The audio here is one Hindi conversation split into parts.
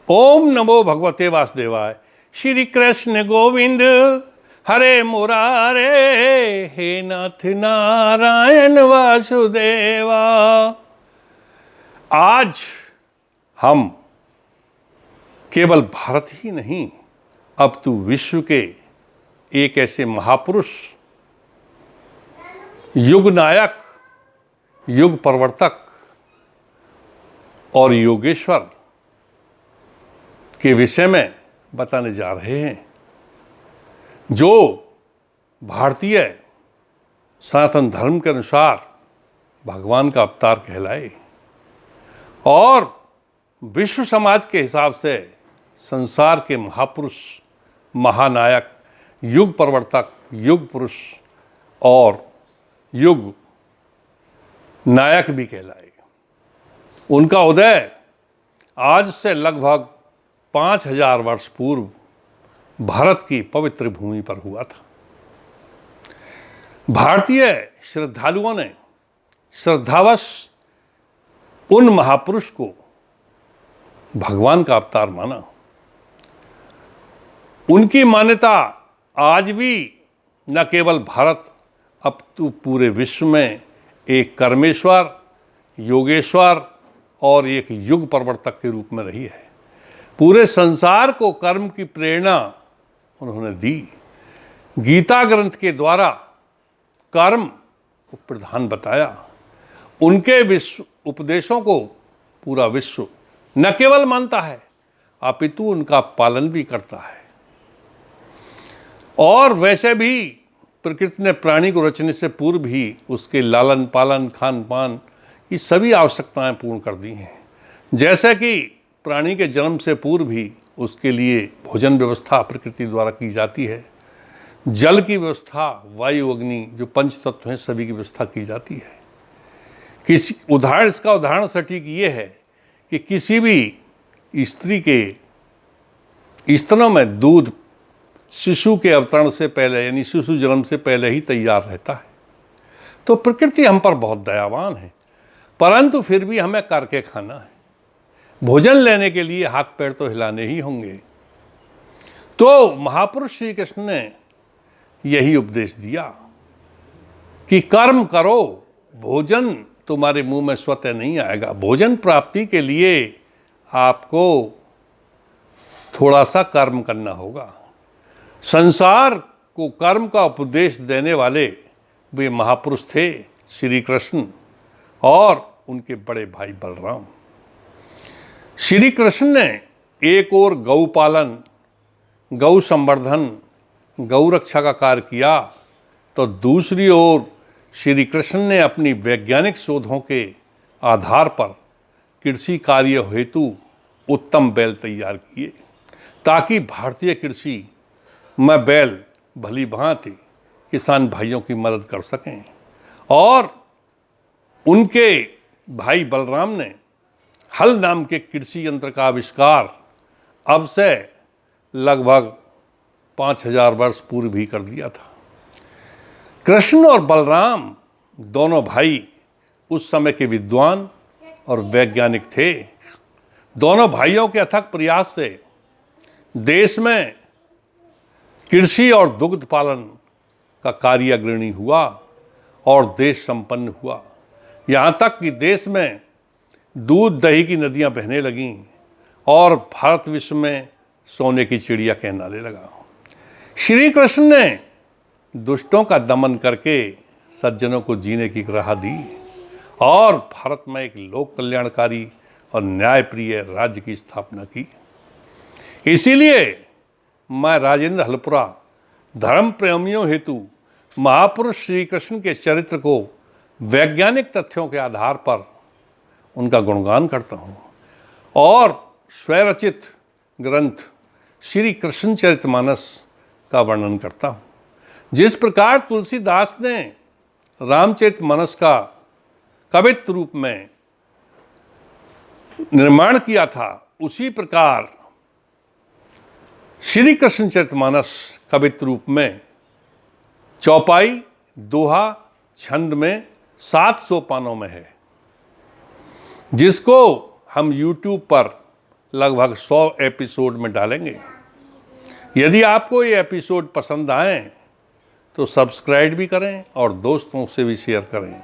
ओम नमो भगवते वासुदेवाय। श्री कृष्ण गोविंद हरे मुरारे, हे नाथ नारायण वासुदेवा। आज हम केवल भारत ही नहीं, अब तो विश्व के एक ऐसे महापुरुष, युग नायक, युग प्रवर्तक और योगेश्वर के विषय में बताने जा रहे हैं, जो भारतीय सनातन धर्म के अनुसार भगवान का अवतार कहलाए और विश्व समाज के हिसाब से संसार के महापुरुष, महानायक, युग प्रवर्तक, युग पुरुष और युग नायक भी कहलाए। उनका उदय आज से लगभग 5000 वर्ष पूर्व भारत की पवित्र भूमि पर हुआ था। भारतीय श्रद्धालुओं ने श्रद्धावश उन महापुरुष को भगवान का अवतार माना। उनकी मान्यता आज भी न केवल भारत, अब तो पूरे विश्व में एक कर्मेश्वर, योगेश्वर और एक युग प्रवर्तक के रूप में रही है। पूरे संसार को कर्म की प्रेरणा उन्होंने दी। गीता ग्रंथ के द्वारा कर्म को प्रधान बताया। उनके विश्व उपदेशों को पूरा विश्व न केवल मानता है, अपितु उनका पालन भी करता है। और वैसे भी प्रकृति ने प्राणी को रचने से पूर्व ही उसके लालन पालन, खान पान की सभी आवश्यकताएं पूर्ण कर दी हैं। जैसे कि प्राणी के जन्म से पूर्व ही उसके लिए भोजन व्यवस्था प्रकृति द्वारा की जाती है, जल की व्यवस्था, वायु, अग्नि, जो पंच तत्व हैं, सभी की व्यवस्था की जाती है। इसका उदाहरण सटीक ये है कि किसी भी स्त्री के स्तनों में दूध शिशु के अवतरण से पहले, यानी शिशु जन्म से पहले ही तैयार रहता है। तो प्रकृति हम पर बहुत दयावान है, परंतु फिर भी हमें करके खाना है। भोजन लेने के लिए हाथ पैर तो हिलाने ही होंगे। तो महापुरुष श्री कृष्ण ने यही उपदेश दिया कि कर्म करो, भोजन तुम्हारे मुंह में स्वतः नहीं आएगा। भोजन प्राप्ति के लिए आपको थोड़ा सा कर्म करना होगा। संसार को कर्म का उपदेश देने वाले वे महापुरुष थे श्री कृष्ण और उनके बड़े भाई बलराम। श्री कृष्ण ने एक ओर गौ पालन, गौ संवर्धन, गौ रक्षा का कार्य किया, तो दूसरी ओर श्री कृष्ण ने अपनी वैज्ञानिक शोधों के आधार पर कृषि कार्य हेतु उत्तम बैल तैयार किए, ताकि भारतीय कृषि में बैल भली भांति किसान भाइयों की मदद कर सकें। और उनके भाई बलराम ने हल नाम के कृषि यंत्र का आविष्कार अब से लगभग 5000 वर्ष पूर्व ही कर दिया था। कृष्ण और बलराम दोनों भाई उस समय के विद्वान और वैज्ञानिक थे। दोनों भाइयों के अथक प्रयास से देश में कृषि और दुग्ध पालन का कार्य अग्रणी हुआ और देश संपन्न हुआ। यहाँ तक कि देश में दूध दही की नदियाँ बहने लगीं और भारत विश्व में सोने की चिड़िया कहलाने लगा। श्री कृष्ण ने दुष्टों का दमन करके सज्जनों को जीने की राह दी और भारत में एक लोक कल्याणकारी और न्यायप्रिय राज्य की स्थापना की। इसीलिए मैं राजेंद्र हलपुरा धर्म प्रेमियों हेतु महापुरुष श्री कृष्ण के चरित्र को वैज्ञानिक तथ्यों के आधार पर उनका गुणगान करता हूँ और स्वरचित ग्रंथ श्री कृष्णचरितमानस का वर्णन करता हूँ। जिस प्रकार तुलसीदास ने रामचरितमानस का कवित्व रूप में निर्माण किया था, उसी प्रकार श्री कृष्णचरितमानस कवित्व रूप में चौपाई, दोहा, छंद में 700 पानों में है, जिसको हम YouTube पर लगभग 100 एपिसोड में डालेंगे। यदि आपको ये एपिसोड पसंद आए तो सब्सक्राइब भी करें और दोस्तों से भी शेयर करें।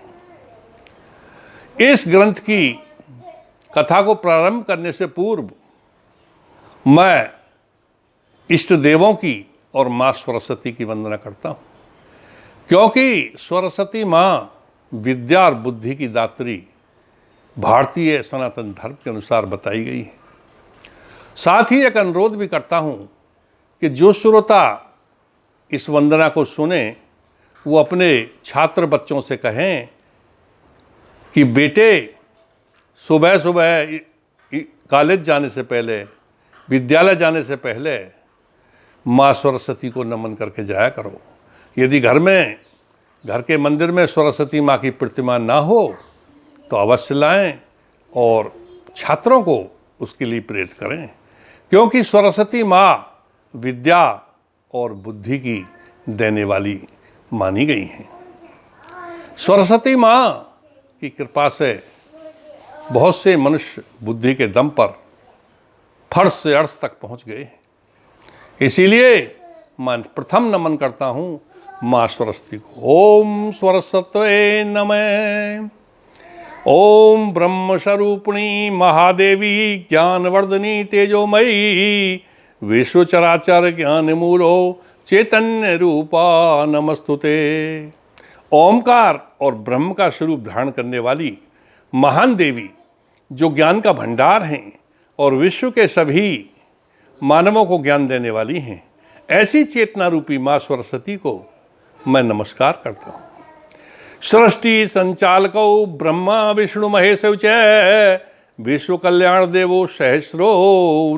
इस ग्रंथ की कथा को प्रारंभ करने से पूर्व मैं इष्ट देवों की और माँ सरस्वती की वंदना करता हूँ, क्योंकि सरस्वती माँ विद्या और बुद्धि की दात्री भारतीय सनातन धर्म के अनुसार बताई गई है। साथ ही एक अनुरोध भी करता हूँ कि जो श्रोता इस वंदना को सुने वो अपने छात्र बच्चों से कहें कि बेटे सुबह सुबह कॉलेज जाने से पहले, विद्यालय जाने से पहले माँ सरस्वती को नमन करके जाया करो। यदि घर के मंदिर में सरस्वती माँ की प्रतिमा ना हो तो अवश्य लाएं और छात्रों को उसके लिए प्रेरित करें, क्योंकि सरस्वती माँ विद्या और बुद्धि की देने वाली मानी गई हैं। सरस्वती माँ की कृपा से बहुत से मनुष्य बुद्धि के दम पर फर्श से अर्श तक पहुँच गए। इसीलिए मैं प्रथम नमन करता हूँ माँ सरस्वती को। ओम सरस्वत्यै नमः। ओम ब्रह्म स्वरूपिणी महादेवी ज्ञानवर्धनी तेजोमयी विश्व चराचर ज्ञान मूलो चैतन्य रूपा नमस्तुते। ओमकार और ब्रह्म का स्वरूप धारण करने वाली महान देवी, जो ज्ञान का भंडार हैं और विश्व के सभी मानवों को ज्ञान देने वाली हैं, ऐसी चेतना रूपी माँ सरस्वती को मैं नमस्कार करता हूँ। सृष्टि संचालको ब्रह्मा विष्णु महेश च विश्व कल्याण देवो सहस्रो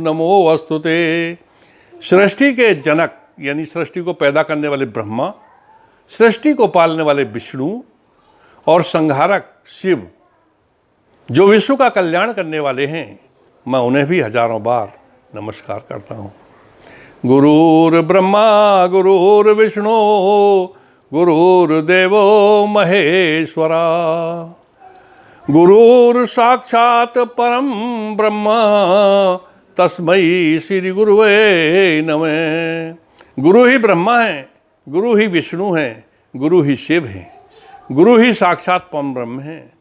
नमो अस्तुते। सृष्टि के जनक यानी सृष्टि को पैदा करने वाले ब्रह्मा, सृष्टि को पालने वाले विष्णु और संहारक शिव, जो विश्व का कल्याण करने वाले हैं, मैं उन्हें भी हजारों बार नमस्कार करता हूँ। गुरुर्ब्रह्मा गुरुर्विष्णु गुरुर्देवो महेश्वरा। गुरुर्साक्षात् परम ब्रह्म तस्मै श्री गुरुवे नमः। गुरु ही ब्रह्मा है, गुरु ही विष्णु हैं, गुरु ही शिव हैं, गुरु ही साक्षात परम ब्रह्म हैं।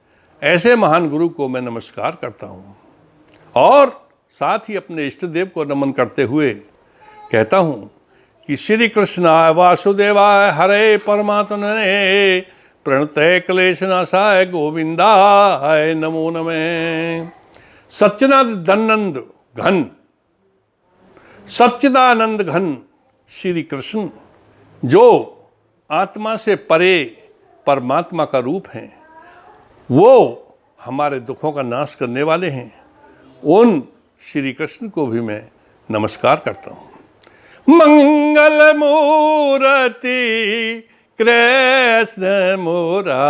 ऐसे महान गुरु को मैं नमस्कार करता हूँ और साथ ही अपने इष्ट देव को नमन करते हुए कहता हूँ कि श्री कृष्णाय वासुदेवाय हरे परमात्मने प्रणतय क्लेशनाशाय गोविंदाय नमो नमः। सच्चिदानंद घन श्री कृष्ण, जो आत्मा से परे परमात्मा का रूप हैं, वो हमारे दुखों का नाश करने वाले हैं, उन श्री कृष्ण को भी मैं नमस्कार करता हूँ। मंगल मूर्ति कृष्ण मुरारी,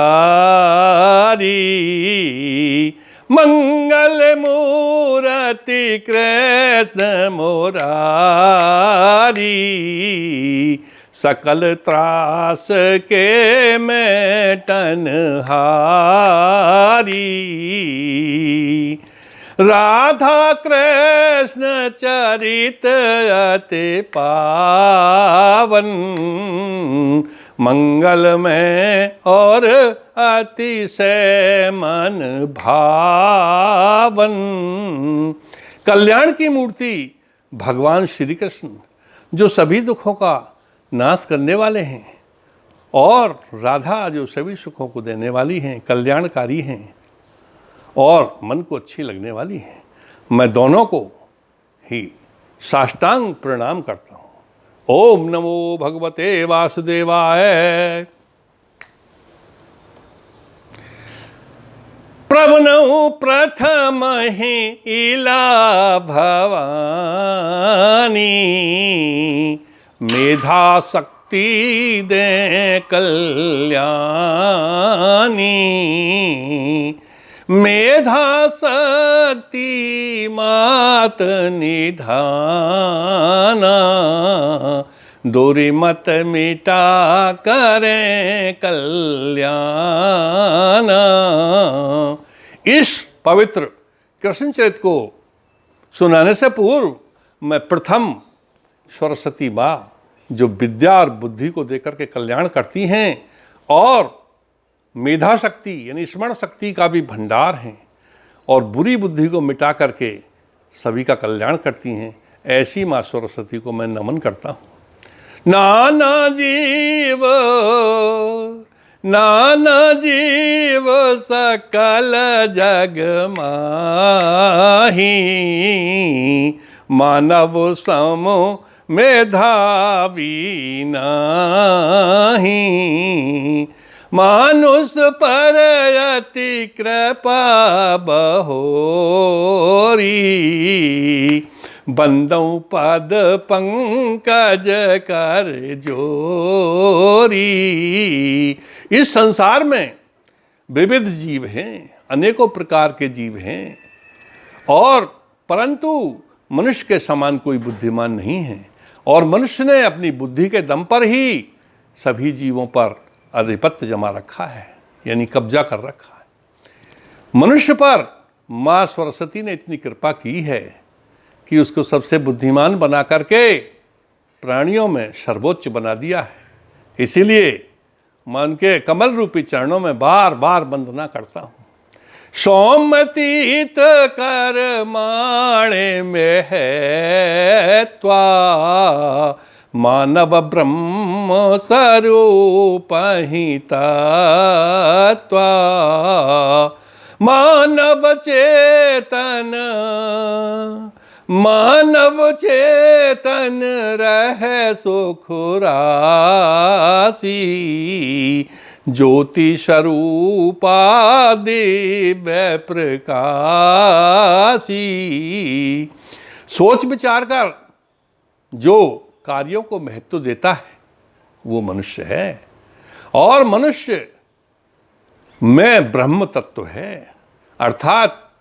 मंगल मूर्ति कृष्ण मुरारी, सकल त्रास के मेटन हारी। राधा कृष्ण चरित अति पावन, मंगलमय और अतिशय मन भावन। कल्याण की मूर्ति भगवान श्री कृष्ण, जो सभी दुखों का नाश करने वाले हैं, और राधा जो सभी सुखों को देने वाली हैं, कल्याणकारी हैं और मन को अच्छी लगने वाली हैं। मैं दोनों को ही साष्टांग प्रणाम करता हूँ। ओम नमो भगवते वासुदेवाय। प्रभु प्रथम ही इला भवानी, मेधा शक्ति दे कल्याणी। मेधा शक्ति मात निधाना, दूरी मत मिटा करें कल्याण। इस पवित्र कृष्ण चरित्र को सुनाने से पूर्व मैं प्रथम सरस्वती माँ जो विद्या और बुद्धि को देकर के कल्याण करती हैं और मेधा शक्ति यानी स्मरण शक्ति का भी भंडार हैं और बुरी बुद्धि को मिटा करके सभी का कल्याण करती हैं, ऐसी माँ सरस्वती को मैं नमन करता हूँ। नाना जीव सकल जग माही, मानव सम मेधावी नाही, मानुष पर अति कृपा बहोरी, बंदों पद पंकज कर जोरी। इस संसार में विविध जीव हैं, अनेकों प्रकार के जीव हैं, और परंतु मनुष्य के समान कोई बुद्धिमान नहीं है, और मनुष्य ने अपनी बुद्धि के दम पर ही सभी जीवों पर आधिपत्य जमा रखा है, यानी कब्जा कर रखा है। मनुष्य पर माँ सरस्वती ने इतनी कृपा की है कि उसको सबसे बुद्धिमान बना करके प्राणियों में सर्वोच्च बना दिया है। इसीलिए मैं उनके कमल रूपी चरणों में बार बार वंदना करता हूँ। सोमतीत कर माणे में है त्वा, मानव ब्रह्म स्वरूप ही तत्वा, मानव चेतन रहे सुख राशि, ज्योति स्वरूपा दिव्य प्रकाशी। सोच विचार कर जो कार्यों को महत्व देता है वो मनुष्य है, और मनुष्य में ब्रह्म तत्व है, अर्थात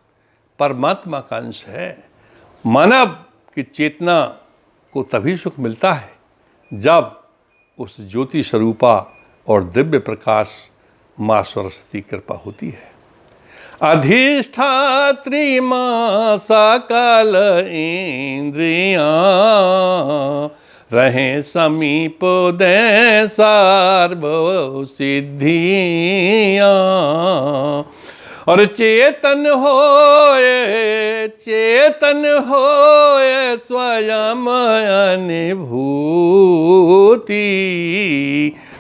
परमात्मा का अंश है। मानव की चेतना को तभी सुख मिलता है जब उस ज्योति स्वरूपा और दिव्य प्रकाश माँ सरस्वती कृपा होती है। अधिष्ठात्री माँ सकल इंद्रियां, रहे समीप दे सर्व सिद्धियां, और चेतन होए स्वयं अनुभूति,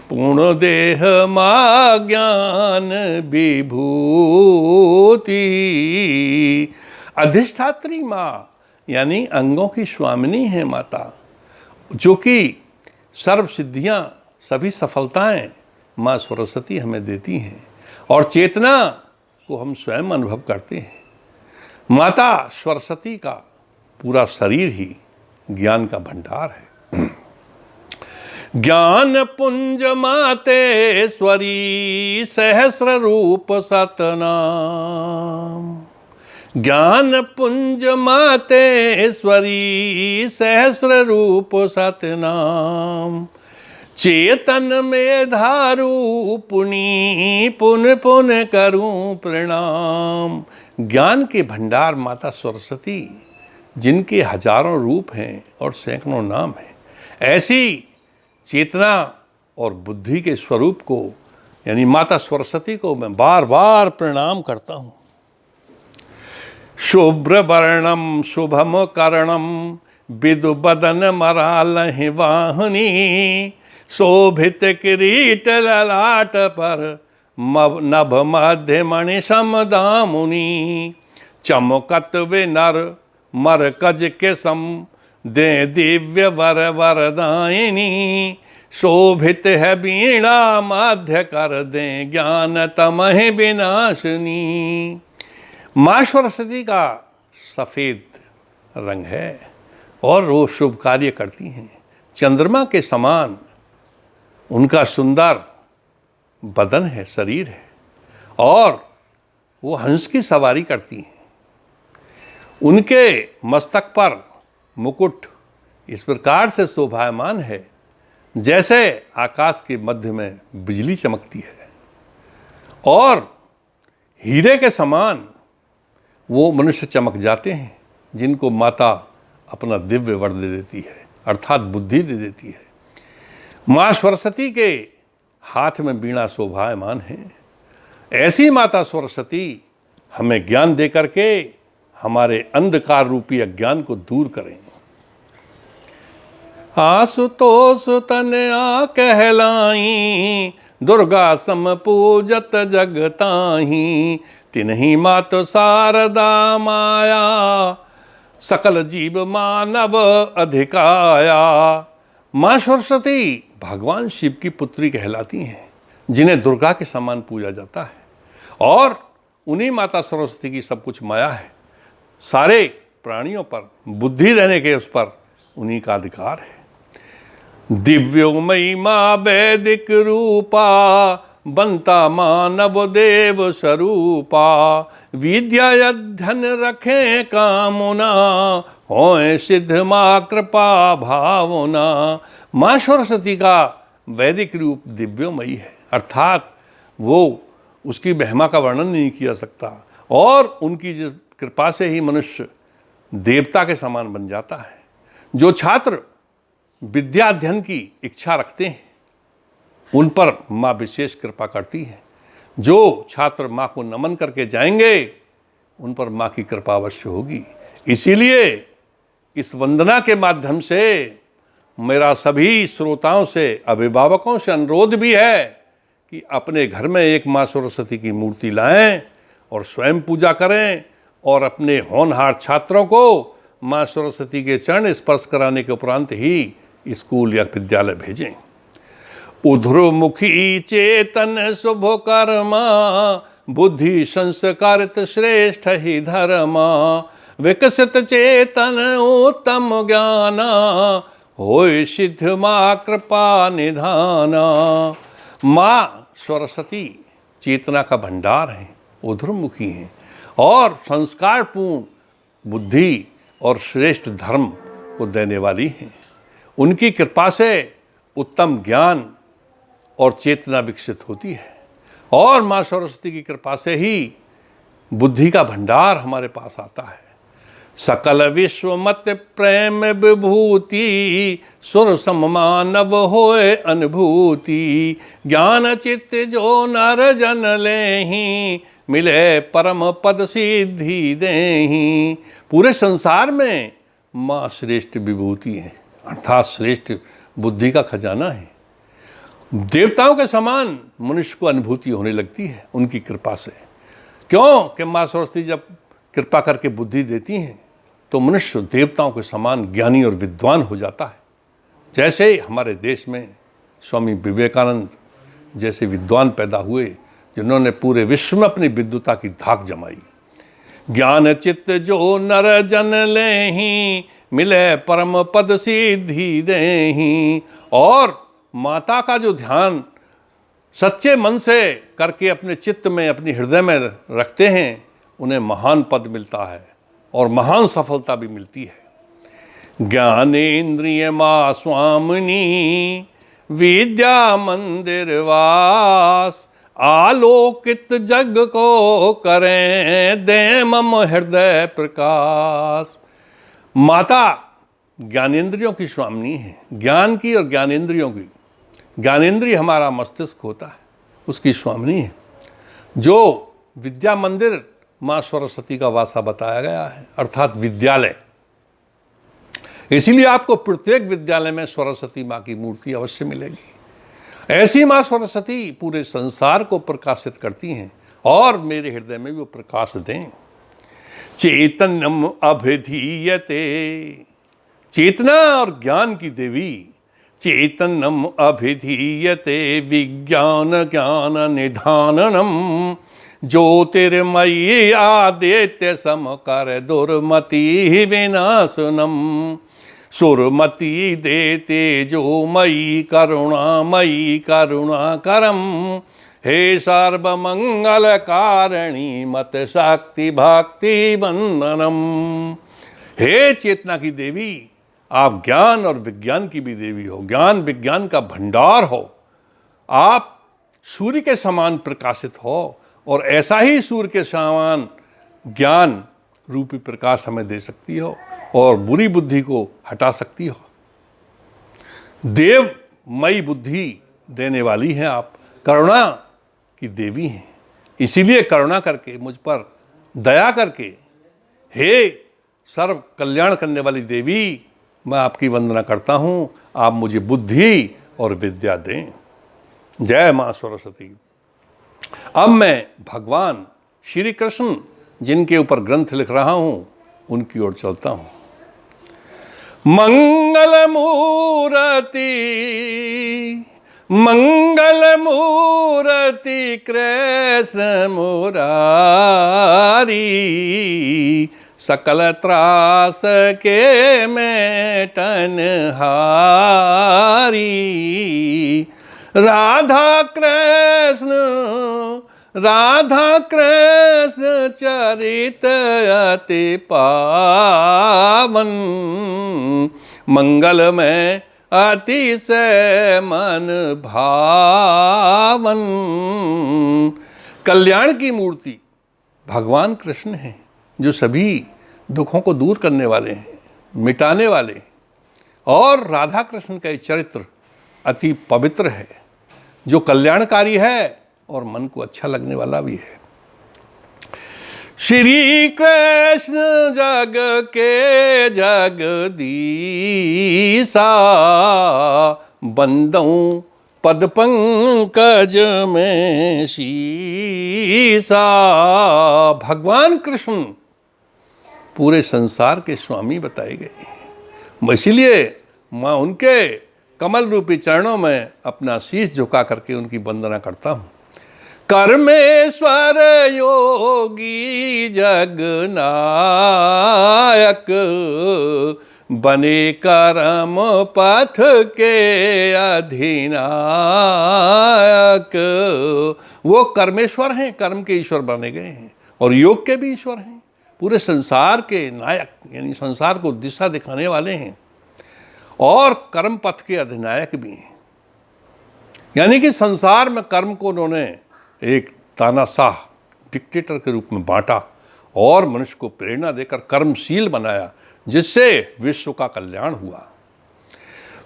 पूर्ण देह मा ज्ञान विभूति। अधिष्ठात्री माँ यानी अंगों की स्वामिनी है माता, जो कि सर्व सिद्धियाँ सभी सफलताएं माँ सरस्वती हमें देती हैं, और चेतना को हम स्वयं अनुभव करते हैं। माता सरस्वती का पूरा शरीर ही ज्ञान का भंडार है। ज्ञान पुंज मातेश्वरी सहस्र रूप सतनाम, ज्ञान पुंज मातेश्वरी सहस्र रूप सतनाम, चेतन में धारू पुनि पुन पुन करूं प्रणाम। ज्ञान के भंडार माता सरस्वती, जिनके हजारों रूप हैं और सैकड़ों नाम हैं, ऐसी चेतना और बुद्धि के स्वरूप को यानी माता सरस्वती को मैं बार बार प्रणाम करता हूँ। शुभ्र वर्णम शुभम करणम विदु बदन मरालहि वाहनी, शोभित किरीट ललाट पर नभ मध्य मणि समदामुनि, चमकत वे नर मरकज के सम दे दिव्य वर वरदायिनी, शोभित है बीणा माध्य कर दे ज्ञान तमहि विनाशिनी। माँ सरस्वती का सफ़ेद रंग है और वो शुभ कार्य करती हैं। चंद्रमा के समान उनका सुंदर बदन है, शरीर है, और वो हंस की सवारी करती हैं। उनके मस्तक पर मुकुट इस प्रकार से शोभायमान है जैसे आकाश के मध्य में बिजली चमकती है, और हीरे के समान वो मनुष्य चमक जाते हैं। जिनको माता अपना दिव्य वर दे देती है, अर्थात बुद्धि दे देती है। माँ सरस्वती के हाथ में वीणा शोभायमान है। ऐसी माता सरस्वती हमें ज्ञान दे करके हमारे अंधकार रूपी अज्ञान को दूर करें। आशुतोष तनया कहलाई, दुर्गा सम पूजत जगताही, तिन्ही मात शारदा माया, सकल जीव मानव अधिकाया। माँ सरस्वती भगवान शिव की पुत्री कहलाती हैं, जिन्हें दुर्गा के समान पूजा जाता है, और उन्हीं माता सरस्वती की सब कुछ माया है। सारे प्राणियों पर बुद्धि देने के उस पर उन्हीं का अधिकार है। दिव्योमयी माँ वैदिक रूपा, बनता मानव देव स्वरूपा, विद्या अध्ययन रखें कामना, होए सिद्ध माँ कृपा भावना। माँ सरस्वती का वैदिक रूप दिव्योमयी है, अर्थात वो उसकी महिमा का वर्णन नहीं किया सकता, और उनकी जिस कृपा से ही मनुष्य देवता के समान बन जाता है। जो छात्र विद्या अध्ययन की इच्छा रखते हैं उन पर माँ विशेष कृपा करती है। जो छात्र माँ को नमन करके जाएंगे उन पर माँ की कृपा अवश्य होगी। इसीलिए इस वंदना के माध्यम से मेरा सभी श्रोताओं से, अभिभावकों से अनुरोध भी है कि अपने घर में एक माँ सरस्वती की मूर्ति लाएं और स्वयं पूजा करें, और अपने होनहार छात्रों को माँ सरस्वती के चरण स्पर्श कराने के उपरांत ही स्कूल या विद्यालय भेजें। उध्रुमुखी चेतन शुभ कर्मा, बुद्धि संस्कारित श्रेष्ठ ही धर्मा, विकसित चेतन उत्तम ज्ञाना, होय सिद्ध माँ कृपा निधाना। माँ सरस्वती चेतना का भंडार है, उध्रुमुखी हैं, और संस्कारपूर्ण बुद्धि और श्रेष्ठ धर्म को देने वाली हैं। उनकी कृपा से उत्तम ज्ञान और चेतना विकसित होती है, और माँ सरस्वती की कृपा से ही बुद्धि का भंडार हमारे पास आता है। सकल विश्व मत प्रेम विभूति, सुर सम मानव होए अनुभूति, ज्ञान चित्त जो नर जन लेहि, मिले परम पद सिद्धि देहि। पूरे संसार में माँ श्रेष्ठ विभूति है, अर्थात श्रेष्ठ बुद्धि का खजाना है। देवताओं के समान मनुष्य को अनुभूति होने लगती है उनकी कृपा से। क्यों कि माँ सरस्वती जब कृपा करके बुद्धि देती हैं तो मनुष्य देवताओं के समान ज्ञानी और विद्वान हो जाता है। जैसे हमारे देश में स्वामी विवेकानंद जैसे विद्वान पैदा हुए, जिन्होंने पूरे विश्व में अपनी विद्वता की धाक जमाई। ज्ञान चित्त जो नर जन लेहि, मिले परम पद सिद्धि देहि। और माता का जो ध्यान सच्चे मन से करके अपने चित्त में, अपने हृदय में रखते हैं, उन्हें महान पद मिलता है और महान सफलता भी मिलती है। ज्ञानेन्द्रिय माँ स्वामिनी, विद्या मंदिर वास, आलोकित जग को करें दे मम हृदय प्रकाश। माता ज्ञानेंद्रियों की स्वामिनी है, ज्ञान की और ज्ञानेंद्रियों की। ज्ञानेंद्रिय हमारा मस्तिष्क होता है, उसकी स्वामिनी है। जो विद्या मंदिर माँ सरस्वती का वासा बताया गया है, अर्थात विद्यालय। इसीलिए आपको प्रत्येक विद्यालय में सरस्वती माँ की मूर्ति अवश्य मिलेगी। ऐसी माँ सरस्वती पूरे संसार को प्रकाशित करती हैं, और मेरे हृदय में भी वो प्रकाश दें। चैतन्यम अभिधीयते, चेतना और ज्ञान की देवी। चैतन्यम अभिधीयते विज्ञान ज्ञान निधाननम, ज्योतिर्मयी आदित्य समकर दुर्मति विनाशनम। सुरमति देते जो मयि करुणामयी करुणाकरम, हे सर्वमंगल कारिणी मत शक्ति भक्ति वंदनम। हे चेतना की देवी, आप ज्ञान और विज्ञान की भी देवी हो, ज्ञान विज्ञान का भंडार हो। आप सूर्य के समान प्रकाशित हो और ऐसा ही सूर्य के समान ज्ञान रूपी प्रकाश हमें दे सकती हो और बुरी बुद्धि को हटा सकती हो। देवमयी बुद्धि देने वाली हैं आप, करुणा की देवी हैं। इसीलिए करुणा करके मुझ पर दया करके, हे सर्व कल्याण करने वाली देवी, मैं आपकी वंदना करता हूँ। आप मुझे बुद्धि और विद्या दें। जय माँ सरस्वती। अब मैं भगवान श्री कृष्ण जिनके ऊपर ग्रंथ लिख रहा हूँ उनकी ओर चलता हूँ। मंगल मूर्ति कृष्ण मुरारी, सकल त्रास के मेटन हारी। राधा कृष्ण चरित अति पावन, मंगल में अतिशय मन भावन। कल्याण की मूर्ति भगवान कृष्ण हैं, जो सभी दुखों को दूर करने वाले हैं, मिटाने वाले हैं। और राधा कृष्ण का चरित्र अति पवित्र है, जो कल्याणकारी है और मन को अच्छा लगने वाला भी है। श्री कृष्ण जग के जगदीसा, बंदऊं पद पंकज में शीसा। भगवान कृष्ण पूरे संसार के स्वामी बताए गए हैं। इसीलिए मैं उनके कमल रूपी चरणों में अपना शीश झुका करके उनकी वंदना करता हूँ। कर्मेश्वर योगी जगनायक, बने कर्म पथ के अधिनायक। वो कर्मेश्वर हैं, कर्म के ईश्वर बने गए हैं और योग के भी ईश्वर हैं। पूरे संसार के नायक, यानी संसार को दिशा दिखाने वाले हैं और कर्म पथ के अधिनायक भी हैं। यानी कि संसार में कर्म को उन्होंने एक तानाशाह डिक्टेटर के रूप में बांटा और मनुष्य को प्रेरणा देकर कर्मशील बनाया, जिससे विश्व का कल्याण हुआ।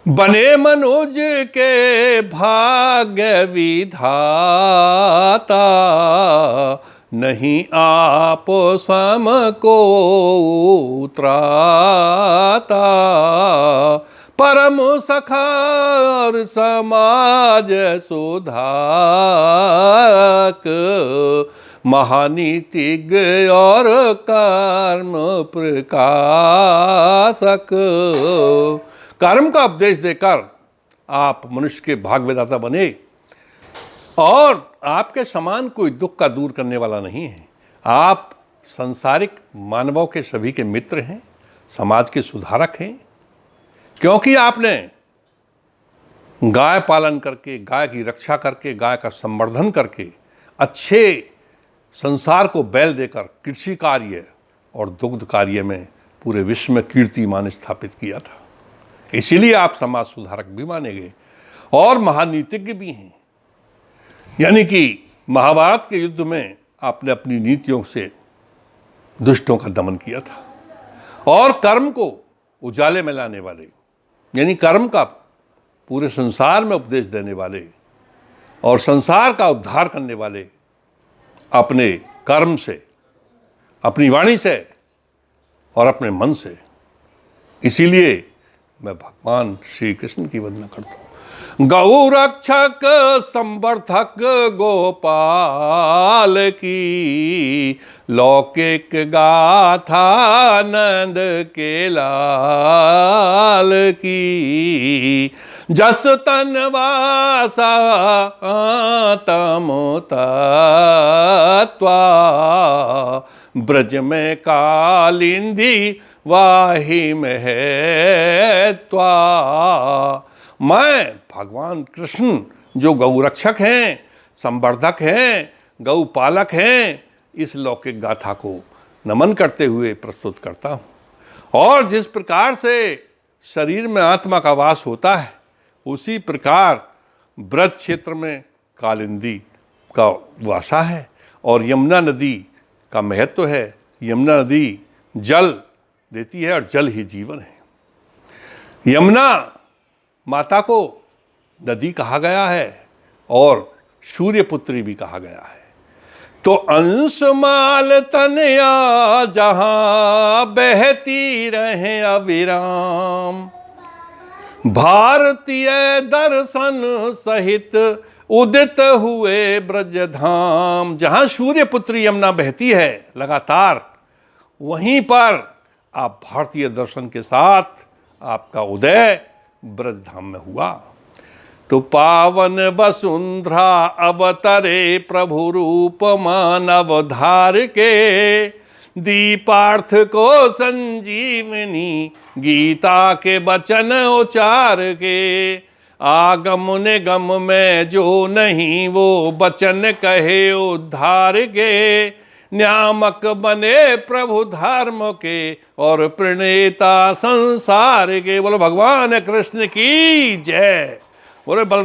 बने मनुज के भाग्य विधाता, नहीं आप सम को उतराता। परम सखा और समाज सुधारक, महानीतिज्ञ और कर्म प्रकाशक। कर्म का उपदेश देकर आप मनुष्य के भाग्य विधाता बने और आपके समान कोई दुख का दूर करने वाला नहीं है। आप सांसारिक मानवों के सभी के मित्र हैं, समाज के सुधारक हैं, क्योंकि आपने गाय पालन करके, गाय की रक्षा करके, गाय का संवर्धन करके, अच्छे संसार को बैल देकर कृषि कार्य और दुग्ध कार्य में पूरे विश्व में कीर्तिमान स्थापित किया था। इसीलिए आप समाज सुधारक भी माने गए और महानीतिज्ञ भी हैं। यानी कि महाभारत के युद्ध में आपने अपनी नीतियों से दुष्टों का दमन किया था और कर्म को उजाले में लाने वाले, यानी कर्म का पूरे संसार में उपदेश देने वाले और संसार का उद्धार करने वाले, अपने कर्म से, अपनी वाणी से और अपने मन से। इसीलिए मैं भगवान श्री कृष्ण की वंदना करता हूँ। गौरक्षक संवर्धक गोपाल की, लौकिक गाथा नंद के लाल की। जस तनवासा तमोतत्वा, ब्रज में कालिंदी वाही में है त्वा। मैं भगवान कृष्ण जो गौरक्षक हैं, संवर्धक हैं, गौपालक हैं, इस लौकिक गाथा को नमन करते हुए प्रस्तुत करता हूँ। और जिस प्रकार से शरीर में आत्मा का वास होता है, उसी प्रकार ब्रज क्षेत्र में कालिंदी का वासा है और यमुना नदी का महत्व है। यमुना नदी जल देती है और जल ही जीवन है। यमुना माता को नदी कहा गया है और सूर्यपुत्री भी कहा गया है। तो अंशमाल तनया जहां बहती रहे अविराम, भारतीय दर्शन सहित उदित हुए ब्रजधाम। जहां सूर्यपुत्री यमुना बहती है लगातार, वहीं पर आप भारतीय दर्शन के साथ आपका उदय ब्रजधाम में हुआ। तो पावन वसुंधरा अवतरे प्रभु रूप मानव धार के, दीपार्थ को संजीवनी गीता के वचन उचार के। आगम निगम में जो नहीं वो वचन कहे उद्धार के, न्यामक बने प्रभु धर्म के और प्रणेता संसार के। बोलो भगवान कृष्ण की जय। बोले बलराम